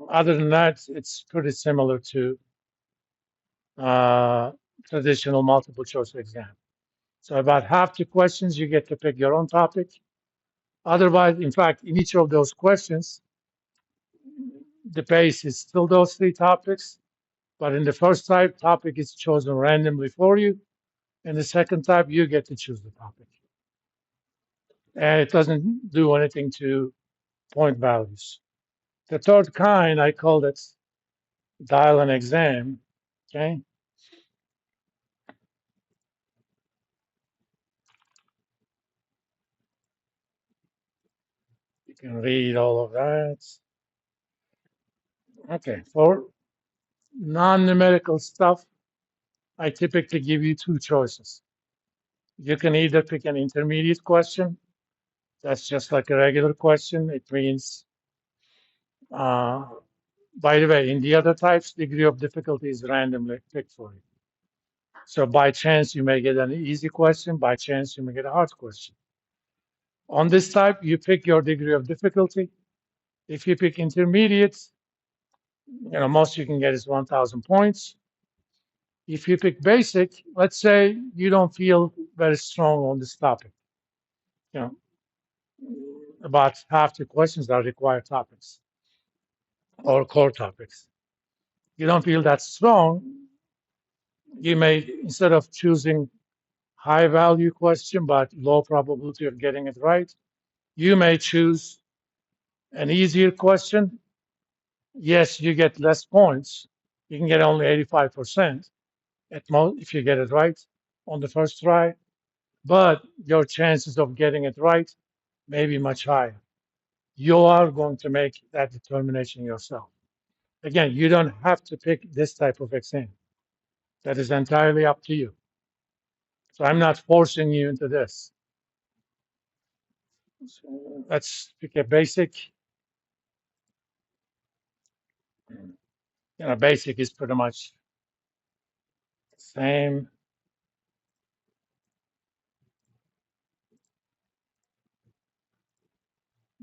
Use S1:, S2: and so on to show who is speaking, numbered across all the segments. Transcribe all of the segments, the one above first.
S1: Other than that, it's pretty similar to uh, traditional multiple choice exam. So about half the questions, you get to pick your own topic. Otherwise, in fact, in each of those questions, the base is still those three topics. But in the first type, topic is chosen randomly for you. In the second type, you get to choose the topic. And it doesn't do anything to point values. The third kind, I called it dial an exam. Okay. You can read all of that. Okay. For non-numerical stuff, I typically give you two choices. You can either pick an intermediate question. That's just like a regular question. It means, uh, by the way, in the other types, degree of difficulty is randomly picked for you. So by chance, you may get an easy question. By chance, you may get a hard question. On this type, you pick your degree of difficulty. If you pick intermediate, most you can get is 1,000 points. If you pick basic, let's say you don't feel very strong on this topic. You know, about half the questions are required topics or core topics. You don't feel that strong, you may, instead of choosing high value question but low probability of getting it right, you may choose an easier question. Yes, you get less points. You can get only 85% at most if you get it right on the first try, but your chances of getting it right may be much higher. You are going to make that determination yourself. Again, you don't have to pick this type of exam. That is entirely up to you. So I'm not forcing you into this. So let's pick a basic. Basic is pretty much the same.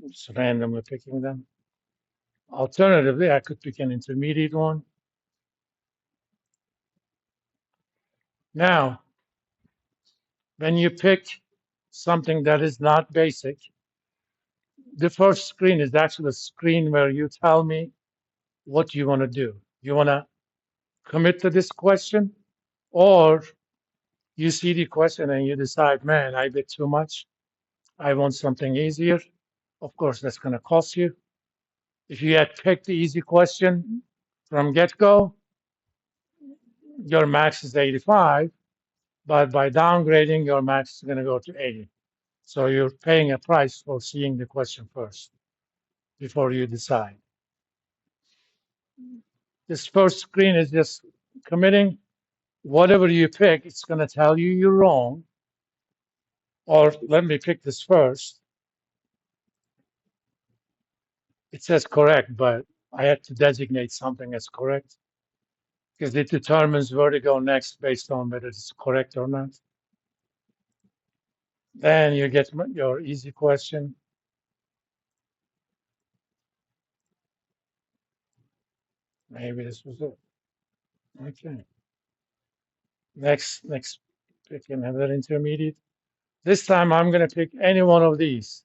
S1: Just randomly picking them. Alternatively, I could pick an intermediate one. Now, when you pick something that is not basic, the first screen is actually a screen where you tell me what you want to do. You want to commit to this question, or you see the question and you decide, man, I bid too much. I want something easier. Of course, that's going to cost you. If you had picked the easy question from get-go, your max is 85, but by downgrading, your max is going to go to 80. So you're paying a price for seeing the question first before you decide. This first screen is just committing. Whatever you pick, it's going to tell you you're wrong. Or let me pick this first. It says correct, but I had to designate something as correct because it determines where to go next based on whether it's correct or not. Then you get your easy question. Maybe this was it. Okay. Next, pick another intermediate. This time I'm going to pick any one of these.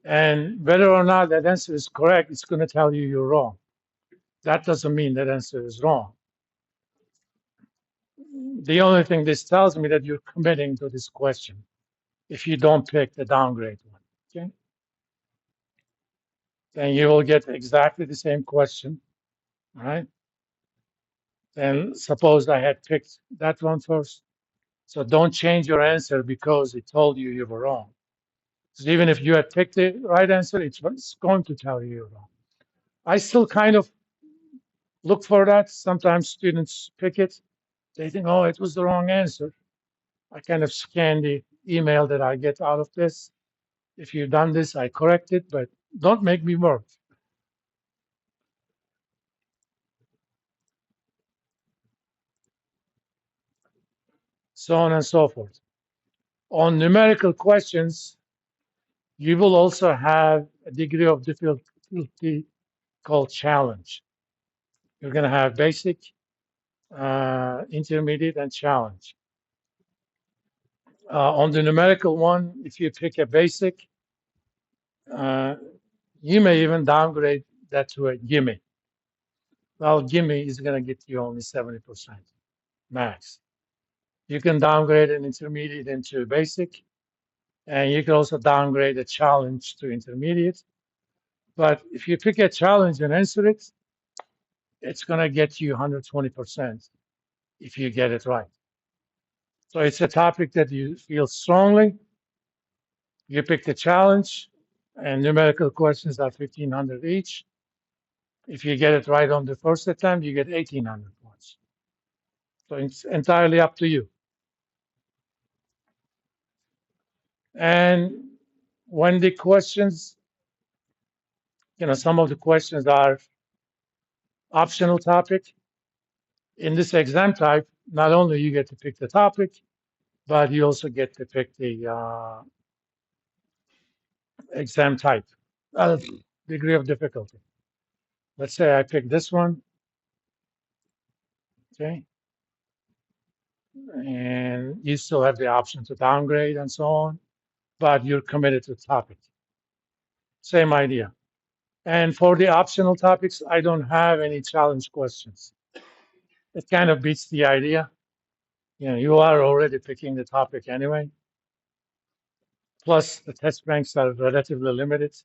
S1: And whether or not that answer is correct, it's going to tell you you're wrong. That doesn't mean that answer is wrong. The only thing this tells me that you're committing to this question if you don't pick the downgrade one. Okay. Then you will get exactly the same question. All right. Then suppose I had picked that one first. So don't change your answer because it told you you were wrong. Because even if you had picked the right answer, it's going to tell you you're wrong. I still kind of look for that. Sometimes students pick it. They think, oh, it was the wrong answer. I kind of scan the email that I get out of this. If you've done this, I correct it, but don't make me work. So on and so forth. On numerical questions, you will also have a degree of difficulty called challenge. You're going to have basic, intermediate, and challenge. On the numerical one, if you pick a basic, uh, you may even downgrade that to a gimme. Well, gimme is going to get you only 70% max. You can downgrade an intermediate into basic, and you can also downgrade a challenge to intermediate. But if you pick a challenge and answer it, it's going to get you 120% if you get it right. So it's a topic that you feel strongly. You pick the challenge, and numerical questions are 1,500 each. If you get it right on the first attempt, you get 1,800 points. So it's entirely up to you. And when the questions, some of the questions are optional topic. In this exam type, not only you get to pick the topic, but you also get to pick the exam type, degree of difficulty. Let's say I pick this one, okay? And you still have the option to downgrade and so on, but you're committed to the topic. Same idea. And for the optional topics, I don't have any challenge questions. It kind of beats the idea. You are already picking the topic anyway. Plus, the test banks are relatively limited.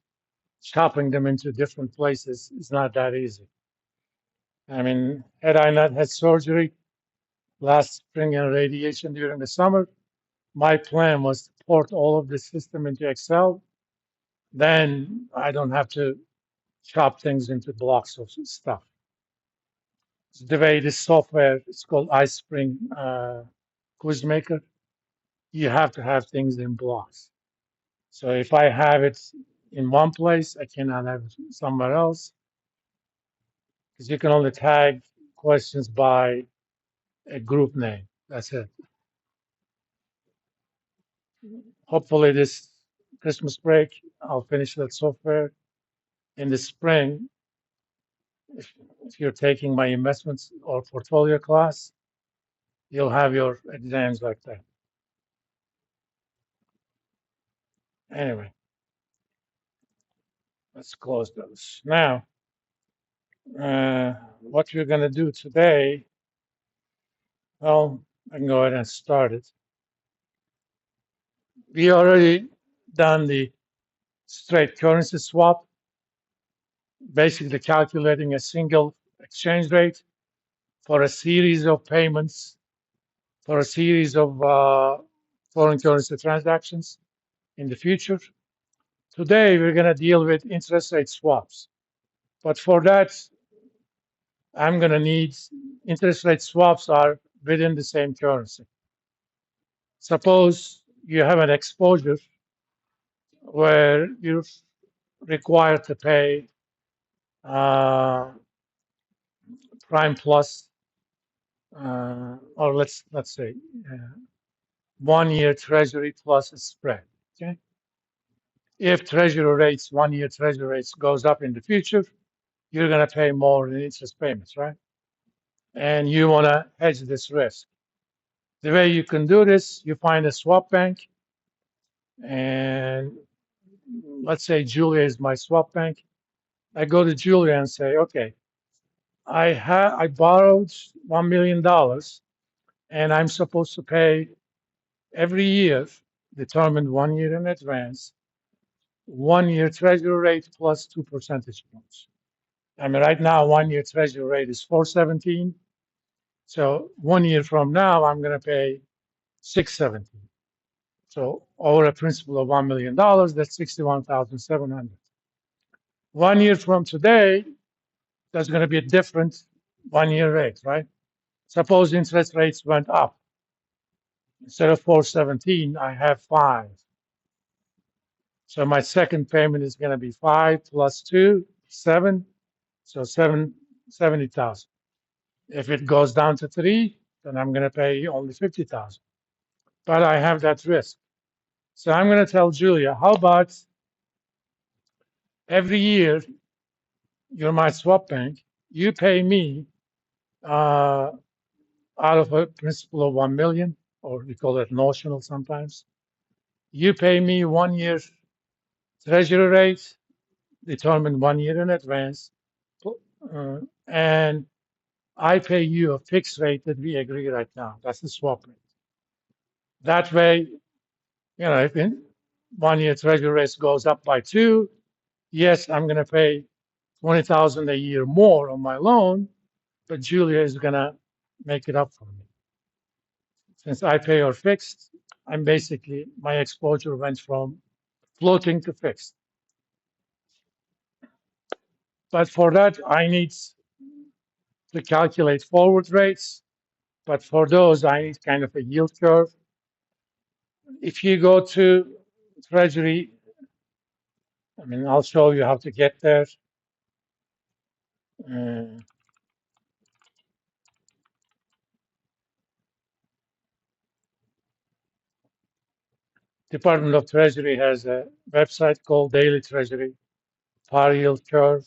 S1: Chopping them into different places is not that easy. I mean, had I not had surgery last spring and radiation during the summer, my plan was to port all of the system into Excel. Then I don't have to chop things into blocks of stuff. The way this software, it's called iSpring QuizMaker, you have to have things in blocks. So if I have it in one place, I cannot have it somewhere else, because you can only tag questions by a group name. That's it. Hopefully this Christmas break, I'll finish that software. In the spring, if you're taking my investments or portfolio class, you'll have your exams like that. Anyway, let's close those. Now, what we're going to do today, well, I can go ahead and start it. We already done the straight currency swap, basically calculating a single exchange rate for a series of payments, for a series of foreign currency transactions in the future. Today, we're going to deal with interest rate swaps. But for that, I'm going to need interest rate swaps are within the same currency. Suppose you have an exposure where you're required to pay prime plus, or let's say 1 year treasury plus a spread. Okay. If treasury rates, 1 year treasury rates goes up in the future, you're going to pay more in interest payments, right? And you want to hedge this risk. The way you can do this, you find a swap bank, and let's say Julia is my swap bank. I go to Julia and say, okay, I borrowed $1 million, and I'm supposed to pay every year, determined 1 year in advance, 1 year treasury rate plus 2 percentage points. I mean, right now, 1 year treasury rate is 4.17. So 1 year from now, I'm going to pay 6.17. So over a principal of $1 million, that's 61,700. 1 year from today, there's going to be a different 1 year rate, right? Suppose interest rates went up. Instead of 4.17, I have 5. So my second payment is going to be 5 plus 2, 7. So 70,000. If it goes down to 3, then I'm going to pay only 50,000. But I have that risk. So I'm going to tell Julia, how about every year You're my swap bank. You pay me out of a principal of 1 million, or we call it notional sometimes. You pay me 1 year treasury rate, determined 1 year in advance, and I pay you a fixed rate that we agree right now. That's the swap rate. That way, if in 1 year treasury rate goes up by 2, yes, I'm going to pay 20,000 a year more on my loan, but Julia is going to make it up for me. Since I pay her fixed, I'm basically, my exposure went from floating to fixed. But for that, I need to calculate forward rates. But for those, I need kind of a yield curve. If you go to Treasury, I mean, I'll show you how to get there. Uh, Department of Treasury has a website called Daily Treasury, par yield curve.